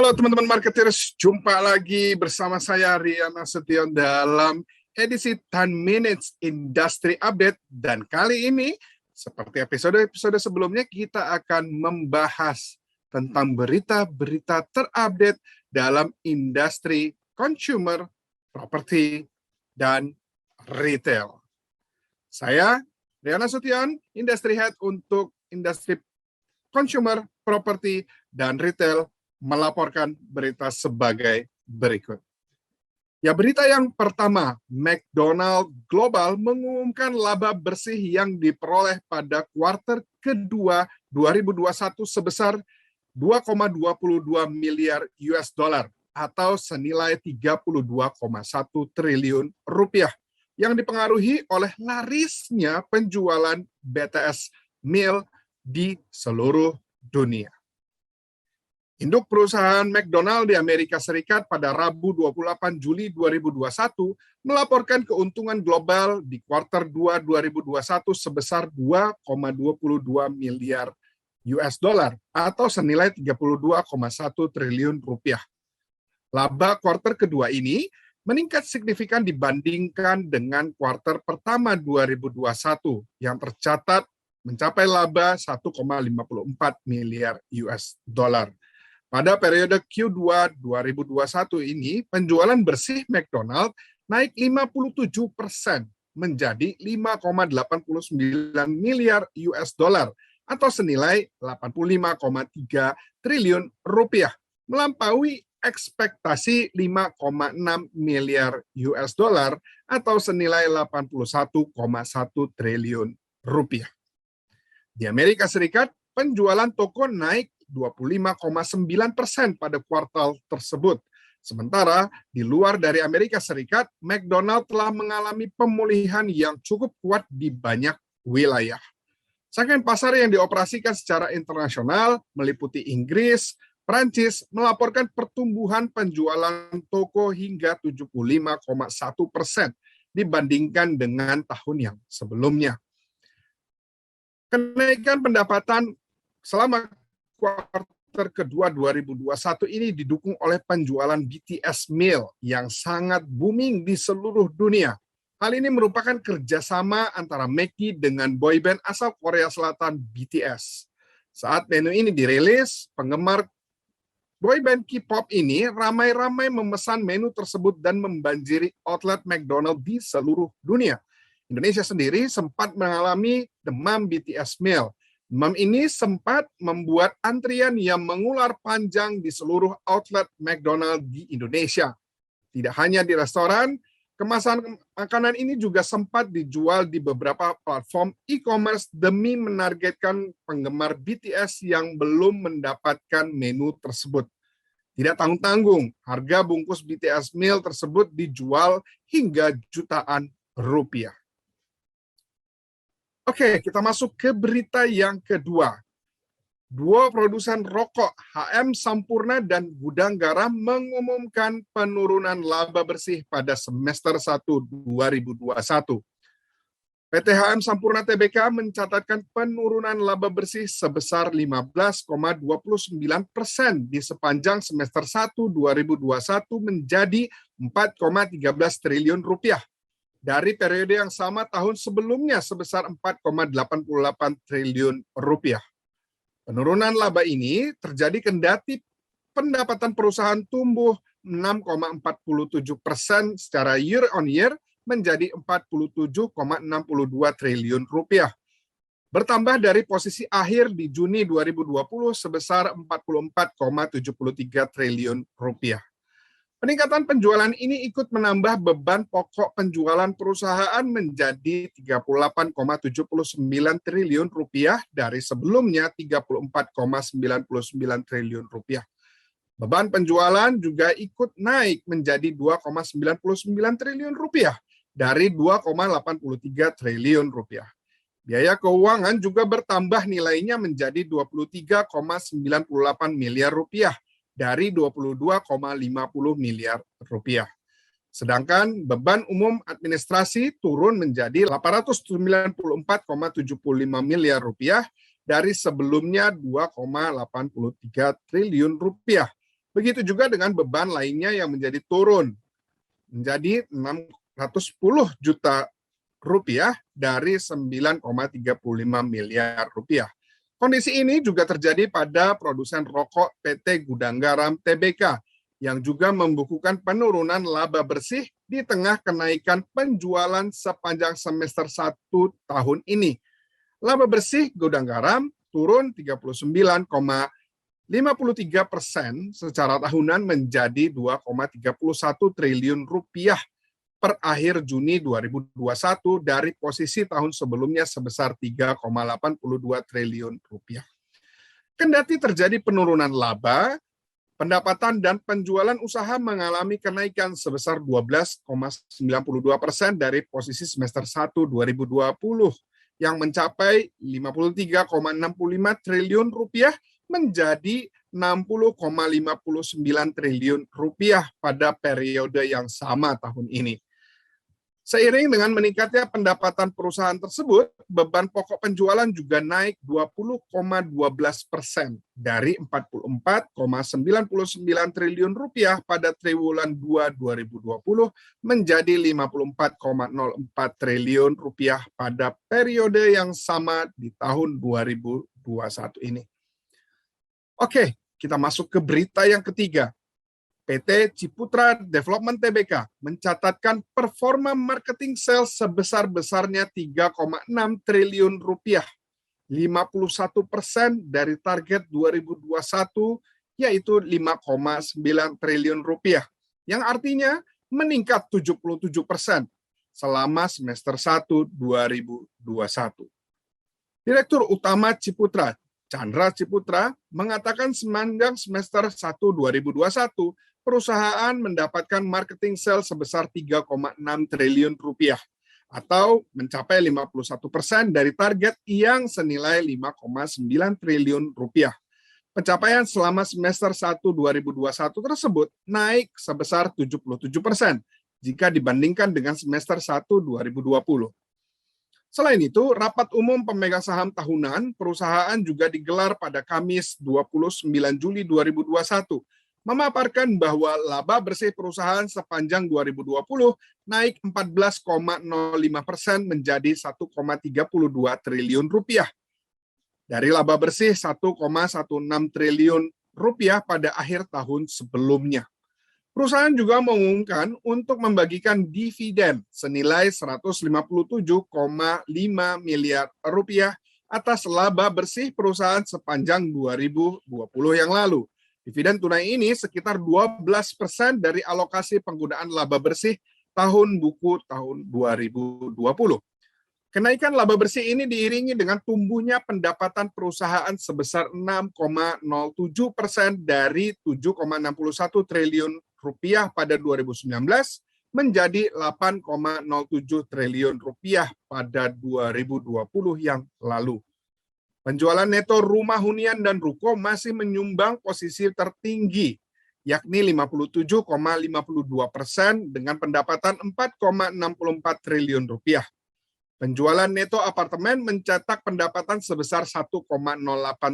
Halo teman-teman marketers, jumpa lagi bersama saya Rian Nasution dalam edisi 10 Minutes Industry Update. Dan kali ini, seperti episode-episode sebelumnya, kita akan membahas tentang berita-berita terupdate dalam industri consumer, property, dan retail. Saya Rian Nasution, Industry Head untuk industri consumer, property, dan retail, melaporkan berita sebagai berikut. Ya, berita yang pertama, McDonald Global mengumumkan laba bersih yang diperoleh pada kuartal kedua 2021 sebesar 2,22 miliar US dollar atau senilai 32,1 triliun rupiah yang dipengaruhi oleh larisnya penjualan BTS meal di seluruh dunia. Induk perusahaan McDonald di Amerika Serikat pada Rabu 28 Juli 2021 melaporkan keuntungan global di kuartal 2 2021 sebesar 2,22 miliar US dollar atau senilai 32,1 triliun rupiah. Laba kuartal kedua ini meningkat signifikan dibandingkan dengan kuartal pertama 2021 yang tercatat mencapai laba 1,54 miliar US dollar. Pada periode Q2 2021 ini, penjualan bersih McDonald naik 57% menjadi 5,89 miliar US dollar atau senilai 85,3 triliun rupiah, melampaui ekspektasi 5,6 miliar US dollar atau senilai 81,1 triliun rupiah. Di Amerika Serikat, penjualan toko naik 25,9% pada kuartal tersebut. Sementara di luar dari Amerika Serikat, McDonald telah mengalami pemulihan yang cukup kuat di banyak wilayah. Segmen pasar yang dioperasikan secara internasional meliputi Inggris, Prancis melaporkan pertumbuhan penjualan toko hingga 75,1% dibandingkan dengan tahun yang sebelumnya. Kenaikan pendapatan selama kuartal kedua 2021 ini didukung oleh penjualan BTS meal yang sangat booming di seluruh dunia. Hal ini merupakan kerjasama antara McD dengan boyband asal Korea Selatan BTS. Saat menu ini dirilis, penggemar boyband K-pop ini ramai-ramai memesan menu tersebut dan membanjiri outlet McDonald di seluruh dunia. Indonesia sendiri sempat mengalami demam BTS meal. Demam ini sempat membuat antrian yang mengular panjang di seluruh outlet McDonald di Indonesia. Tidak hanya di restoran, kemasan makanan ini juga sempat dijual di beberapa platform e-commerce demi menargetkan penggemar BTS yang belum mendapatkan menu tersebut. Tidak tanggung-tanggung, harga bungkus BTS meal tersebut dijual hingga jutaan rupiah. Oke, kita masuk ke berita yang kedua. Dua produsen rokok, HM Sampurna dan Gudang Garam, mengumumkan penurunan laba bersih pada semester 1 2021. PT HM Sampurna Tbk mencatatkan penurunan laba bersih sebesar 15,29% di sepanjang semester 1 2021 menjadi 4,13 triliun rupiah. Dari periode yang sama tahun sebelumnya sebesar 4,88 triliun rupiah. Penurunan laba ini terjadi kendati pendapatan perusahaan tumbuh 6,47% secara year on year menjadi 47,62 triliun rupiah. Bertambah dari posisi akhir di Juni 2020 sebesar 44,73 triliun rupiah. Peningkatan penjualan ini ikut menambah beban pokok penjualan perusahaan menjadi 38,79 triliun rupiah dari sebelumnya 34,99 triliun rupiah. Beban penjualan juga ikut naik menjadi 2,99 triliun rupiah dari 2,83 triliun rupiah. Biaya keuangan juga bertambah nilainya menjadi 23,98 miliar rupiah dari 22,50 miliar rupiah. Sedangkan beban umum administrasi turun menjadi 894,75 miliar rupiah dari sebelumnya 2,83 triliun rupiah. Begitu juga dengan beban lainnya yang menjadi turun, menjadi 610 juta rupiah dari 9,35 miliar rupiah. Kondisi ini juga terjadi pada produsen rokok PT Gudang Garam Tbk yang juga membukukan penurunan laba bersih di tengah kenaikan penjualan sepanjang semester 1 tahun ini. Laba bersih Gudang Garam turun 39,53% secara tahunan menjadi 2,31 triliun rupiah per akhir Juni 2021 dari posisi tahun sebelumnya sebesar 3,82 triliun rupiah. Kendati terjadi penurunan laba, pendapatan dan penjualan usaha mengalami kenaikan sebesar 12,92% dari posisi semester 1 2020 yang mencapai 53,65 triliun rupiah menjadi 60,59 triliun rupiah pada periode yang sama tahun ini. Seiring dengan meningkatnya pendapatan perusahaan tersebut, beban pokok penjualan juga naik 20,12% dari 44,99 triliun rupiah pada triwulan 2 2020 menjadi 54,04 triliun rupiah pada periode yang sama di tahun 2021 ini. Oke, kita masuk ke berita yang ketiga. PT Ciputra Development Tbk mencatatkan performa marketing sales sebesar-besarnya 3,6 triliun rupiah, 51% dari target 2021 yaitu 5,9 triliun rupiah, yang artinya meningkat 77% selama semester 1 2021. Direktur Utama Ciputra, Chandra Ciputra, mengatakan sepanjang semester 1 2021, perusahaan mendapatkan marketing sales sebesar 3,6 triliun rupiah atau mencapai 51% dari target yang senilai 5,9 triliun rupiah. Pencapaian selama semester 1 2021 tersebut naik sebesar 77% jika dibandingkan dengan semester 1 2020. Selain itu, rapat umum pemegang saham tahunan perusahaan juga digelar pada Kamis 29 Juli 2021, memaparkan bahwa laba bersih perusahaan sepanjang 2020 naik 14,05% menjadi 1,32 triliun rupiah. Dari laba bersih 1,16 triliun rupiah pada akhir tahun sebelumnya. Perusahaan juga mengumumkan untuk membagikan dividen senilai 157,5 miliar rupiah atas laba bersih perusahaan sepanjang 2020 yang lalu. Dividen tunai ini sekitar 12% dari alokasi penggunaan laba bersih tahun buku tahun 2020. Kenaikan laba bersih ini diiringi dengan tumbuhnya pendapatan perusahaan sebesar 6,07% dari 7,61 triliun rupiah pada 2019 menjadi 8,07 triliun rupiah pada 2020 yang lalu. Penjualan neto rumah hunian dan ruko masih menyumbang posisi tertinggi, yakni 57,52% dengan pendapatan 4,64 triliun rupiah. Penjualan neto apartemen mencetak pendapatan sebesar 1,08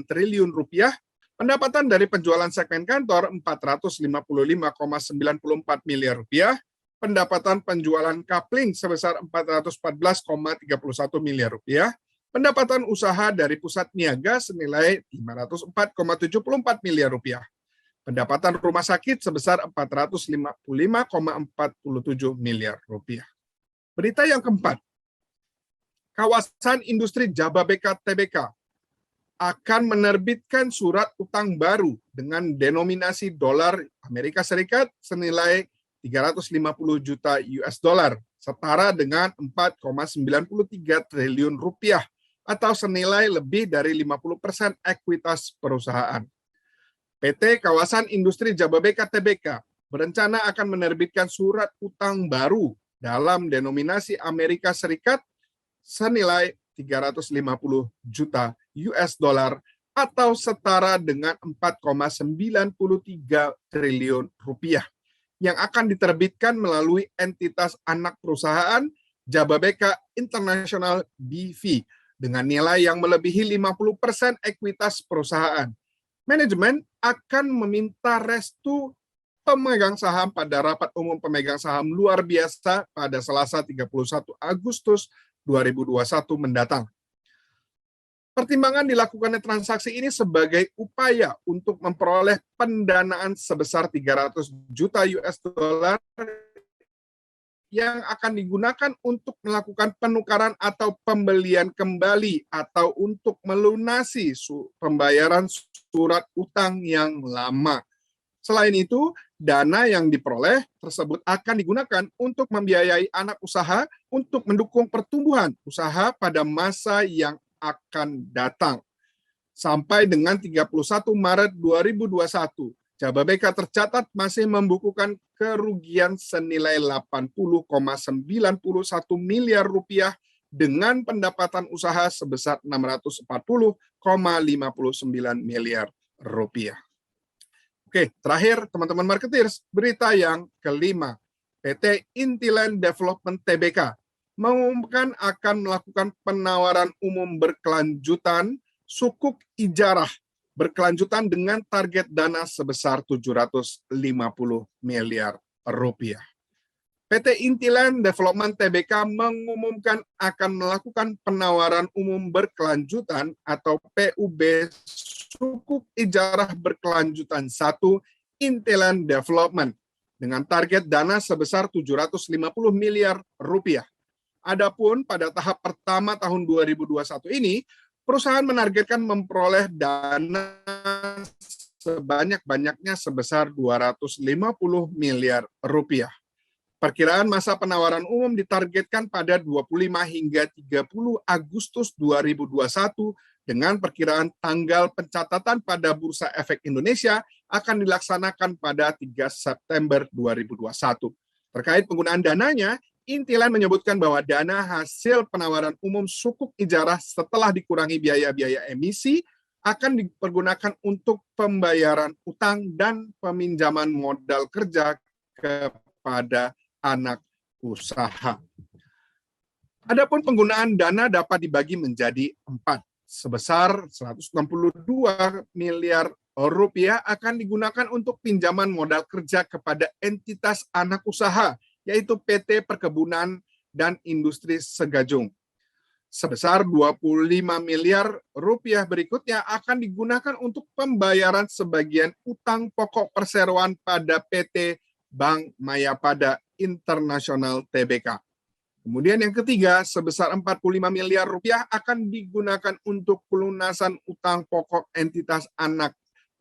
triliun rupiah, pendapatan dari penjualan segmen kantor 455,94 miliar rupiah, pendapatan penjualan kapling sebesar 414,31 miliar rupiah, pendapatan usaha dari pusat niaga senilai 504,74 miliar rupiah, pendapatan rumah sakit sebesar 455,47 miliar rupiah. Berita yang keempat, kawasan industri Jababeka Tbk akan menerbitkan surat utang baru dengan denominasi dolar Amerika Serikat senilai 350 juta US dollar, setara dengan 4,93 triliun rupiah atau senilai lebih dari 50% ekuitas perusahaan. PT Kawasan Industri Jababeka Tbk berencana akan menerbitkan surat utang baru dalam denominasi Amerika Serikat senilai 350 juta US dollar atau setara dengan 4,93 triliun rupiah yang akan diterbitkan melalui entitas anak perusahaan Jababeka International BV dengan nilai yang melebihi 50% ekuitas perusahaan. Manajemen akan meminta restu pemegang saham pada rapat umum pemegang saham luar biasa pada Selasa 31 Agustus 2021 mendatang. Pertimbangan dilakukannya transaksi ini sebagai upaya untuk memperoleh pendanaan sebesar 300 juta US dollar yang akan digunakan untuk melakukan penukaran atau pembelian kembali atau untuk melunasi pembayaran surat utang yang lama. Selain itu, dana yang diperoleh tersebut akan digunakan untuk membiayai anak usaha untuk mendukung pertumbuhan usaha pada masa yang akan datang. Sampai dengan 31 Maret 2021, Jababeka tercatat masih membukukan kerugian senilai 80,91 miliar rupiah dengan pendapatan usaha sebesar 640,59 miliar rupiah. Oke, terakhir teman-teman marketers, berita yang kelima. PT Intiland Development Tbk mengumumkan akan melakukan penawaran umum berkelanjutan sukuk ijarah berkelanjutan dengan target dana sebesar 750 miliar rupiah. PT Intiland Development Tbk mengumumkan akan melakukan penawaran umum berkelanjutan atau PUB sukuk ijarah berkelanjutan 1 Intiland Development dengan target dana sebesar 750 miliar rupiah. Adapun pada tahap pertama tahun 2021 ini, perusahaan menargetkan memperoleh dana sebanyak-banyaknya sebesar 250 miliar rupiah. Perkiraan masa penawaran umum ditargetkan pada 25 hingga 30 Agustus 2021 dengan perkiraan tanggal pencatatan pada Bursa Efek Indonesia akan dilaksanakan pada 3 September 2021. Terkait penggunaan dananya, Intiland menyebutkan bahwa dana hasil penawaran umum sukuk ijarah setelah dikurangi biaya-biaya emisi akan dipergunakan untuk pembayaran utang dan peminjaman modal kerja kepada anak usaha. Adapun penggunaan dana dapat dibagi menjadi 4. Sebesar 162 miliar rupiah akan digunakan untuk pinjaman modal kerja kepada entitas anak usaha, yaitu PT Perkebunan dan Industri Segajung. Sebesar 25 miliar rupiah berikutnya akan digunakan untuk pembayaran sebagian utang pokok perseroan pada PT Bank Mayapada Internasional Tbk. Kemudian yang ketiga, sebesar 45 miliar rupiah akan digunakan untuk pelunasan utang pokok entitas anak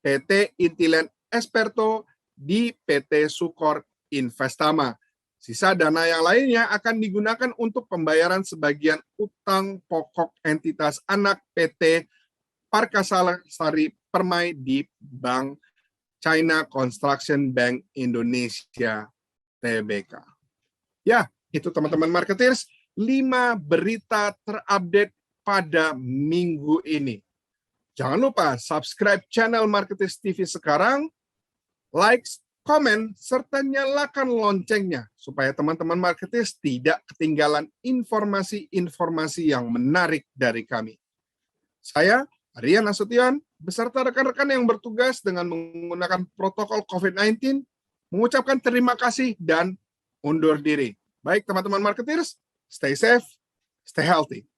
PT Intiland Esperto di PT Sukor Investama. Sisa dana yang lainnya akan digunakan untuk pembayaran sebagian utang pokok entitas anak PT Parkasari Permai di Bank China Construction Bank Indonesia Tbk. Ya, itu teman-teman marketers, 5 berita terupdate pada minggu ini. Jangan lupa subscribe channel Marketers TV sekarang, like, komen, serta nyalakan loncengnya supaya teman-teman marketers tidak ketinggalan informasi-informasi yang menarik dari kami. Saya, Rian Nasution, beserta rekan-rekan yang bertugas dengan menggunakan protokol COVID-19, mengucapkan terima kasih dan undur diri. Baik teman-teman marketers, stay safe, stay healthy.